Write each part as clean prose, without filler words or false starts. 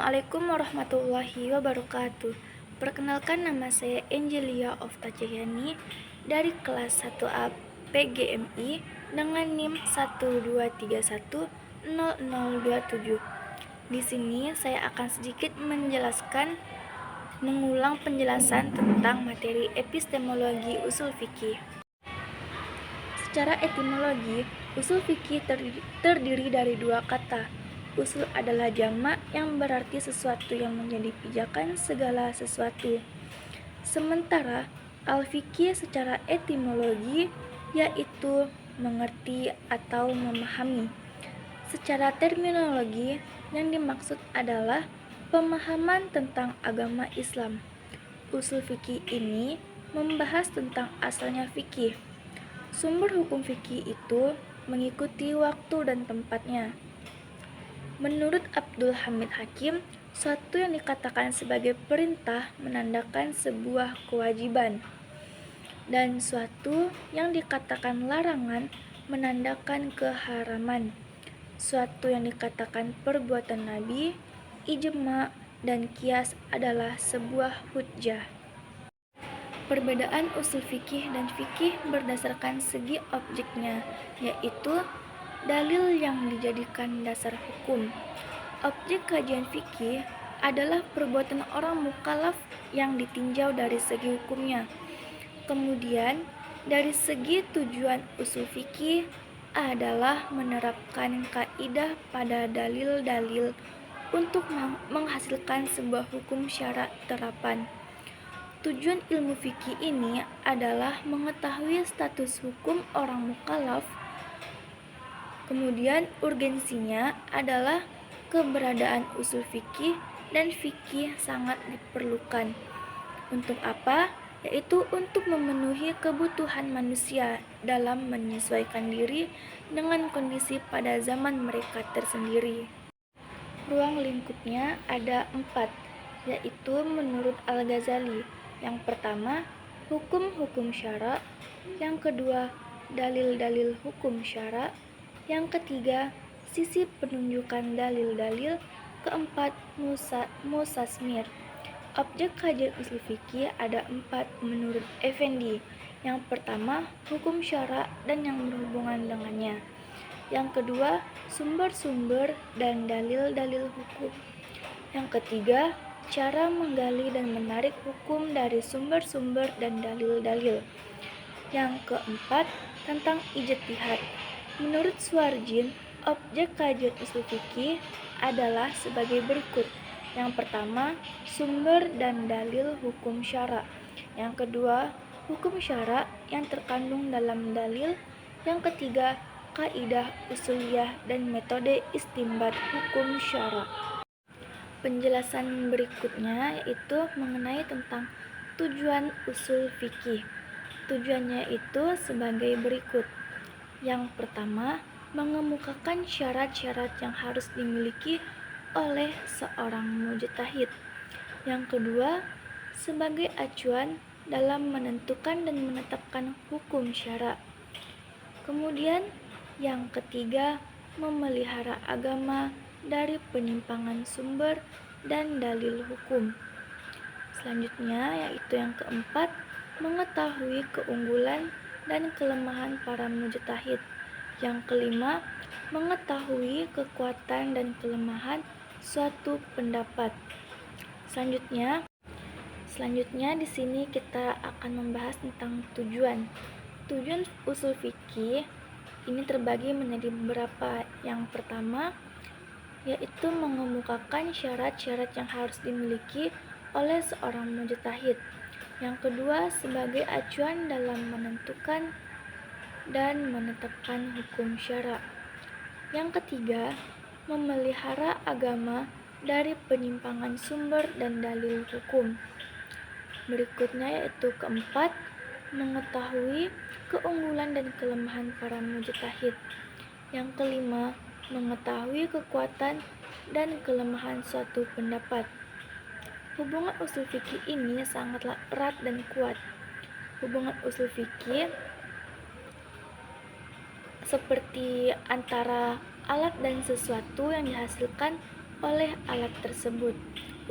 Assalamualaikum warahmatullahi wabarakatuh. Perkenalkan, nama saya Angelia Oftaciani dari kelas 1A PGMI dengan NIM 123100027. Di sini saya akan sedikit mengulang penjelasan tentang materi epistemologi usul fikih. Secara etimologi, usul fikih terdiri dari dua kata. Usul adalah jamak yang berarti sesuatu yang menjadi pijakan segala sesuatu. Sementara al-fikih secara etimologi yaitu mengerti atau memahami. Secara terminologi, yang dimaksud adalah pemahaman tentang agama Islam. Usul fikih ini membahas tentang asalnya fikih. Sumber hukum fikih itu mengikuti waktu dan tempatnya. Menurut Abdul Hamid Hakim, suatu yang dikatakan sebagai perintah menandakan sebuah kewajiban, dan suatu yang dikatakan larangan menandakan keharaman. Suatu yang dikatakan perbuatan Nabi, ijma, dan qiyas adalah sebuah hujjah. Perbedaan usul fikih dan fikih berdasarkan segi objeknya, yaitu dalil yang dijadikan dasar hukum. Objek kajian fikih adalah perbuatan orang mukallaf yang ditinjau dari segi hukumnya. Kemudian, dari segi tujuan usul fikih adalah menerapkan kaidah pada dalil-dalil untuk menghasilkan sebuah hukum syara terapan. Tujuan ilmu fikih ini adalah mengetahui status hukum orang mukallaf. Kemudian urgensinya adalah keberadaan usul fikih dan fikih sangat diperlukan. Untuk apa? Yaitu untuk memenuhi kebutuhan manusia dalam menyesuaikan diri dengan kondisi pada zaman mereka tersendiri. Ruang lingkupnya ada 4, yaitu menurut Al-Ghazali. Yang pertama, hukum-hukum syara. Yang kedua, dalil-dalil hukum syara. Yang ketiga, sisi penunjukan dalil-dalil. Keempat, musasmir. Objek kajian usul fikih ada 4 menurut Effendi. Yang pertama, hukum syara dan yang berhubungan dengannya. Yang kedua, sumber-sumber dan dalil-dalil hukum. Yang ketiga, cara menggali dan menarik hukum dari sumber-sumber dan dalil-dalil. Yang keempat, tentang ijtihad. Menurut Suarjin, objek kajian usul fikih adalah sebagai berikut. Yang pertama, sumber dan dalil hukum syara. Yang kedua, hukum syara yang terkandung dalam dalil. Yang ketiga, kaidah usuliyah dan metode istinbat hukum syara. Penjelasan berikutnya yaitu mengenai tentang tujuan usul fikih. Tujuannya itu sebagai berikut. Yang pertama, mengemukakan syarat-syarat yang harus dimiliki oleh seorang mujtahid. Yang kedua, sebagai acuan dalam menentukan dan menetapkan hukum syara. Kemudian, yang ketiga, memelihara agama dari penyimpangan sumber dan dalil hukum. Selanjutnya, yaitu yang keempat, mengetahui keunggulan dan kelemahan para mujtahid. Yang kelima, mengetahui kekuatan dan kelemahan suatu pendapat. Selanjutnya di sini kita akan membahas tentang tujuan. Tujuan usul fikih ini terbagi menjadi beberapa. Yang pertama, yaitu mengemukakan syarat-syarat yang harus dimiliki oleh seorang mujtahid. Yang kedua, sebagai acuan dalam menentukan dan menetapkan hukum syara. Yang ketiga, memelihara agama dari penyimpangan sumber dan dalil hukum. Berikutnya yaitu keempat, mengetahui keunggulan dan kelemahan para mujtahid. Yang kelima, mengetahui kekuatan dan kelemahan suatu pendapat. Hubungan usul fikih ini sangatlah erat dan kuat. Hubungan usul fikih seperti antara alat dan sesuatu yang dihasilkan oleh alat tersebut.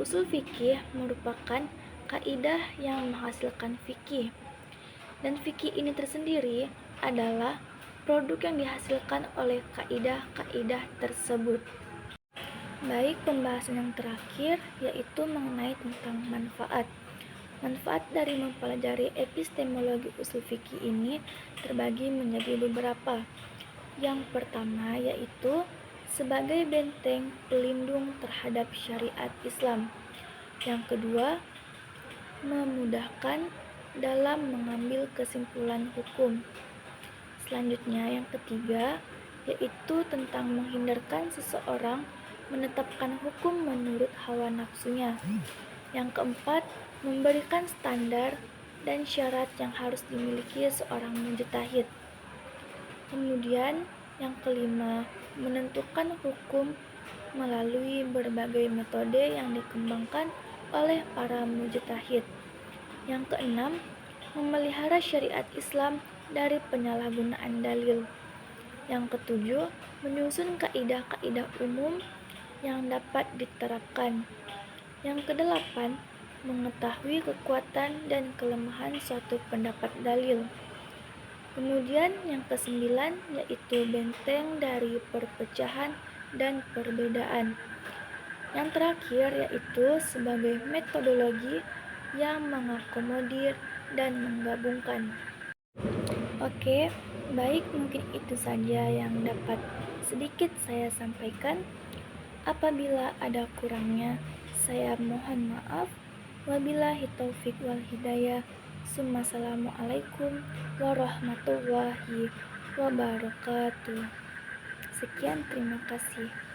Usul fikih merupakan kaidah yang menghasilkan fikih, dan fikih ini tersendiri adalah produk yang dihasilkan oleh kaidah-kaidah tersebut. Baik, pembahasan yang terakhir yaitu mengenai tentang manfaat. Manfaat dari mempelajari epistemologi usul fikih ini terbagi menjadi beberapa. Yang pertama yaitu sebagai benteng pelindung terhadap syariat Islam. Yang kedua, memudahkan dalam mengambil kesimpulan hukum. Selanjutnya, yang ketiga yaitu tentang menghindarkan seseorang menetapkan hukum menurut hawa nafsunya. Yang keempat, memberikan standar dan syarat yang harus dimiliki seorang mujtahid. Kemudian, yang kelima, menentukan hukum melalui berbagai metode yang dikembangkan oleh para mujtahid. Yang keenam, memelihara syariat Islam dari penyalahgunaan dalil. Yang ketujuh, menyusun kaidah-kaidah umum yang dapat diterapkan. Yang kedelapan, mengetahui kekuatan dan kelemahan suatu pendapat dalil. Kemudian yang kesembilan yaitu benteng dari perpecahan dan perbedaan. Yang terakhir yaitu sebagai metodologi yang mengakomodir dan menggabungkan. Oke, baik, mungkin itu saja yang dapat sedikit saya sampaikan. Apabila ada kurangnya, saya mohon maaf. Wabillahi taufik wal hidayah. Assalamualaikum warahmatullahi wabarakatuh. Sekian, terima kasih.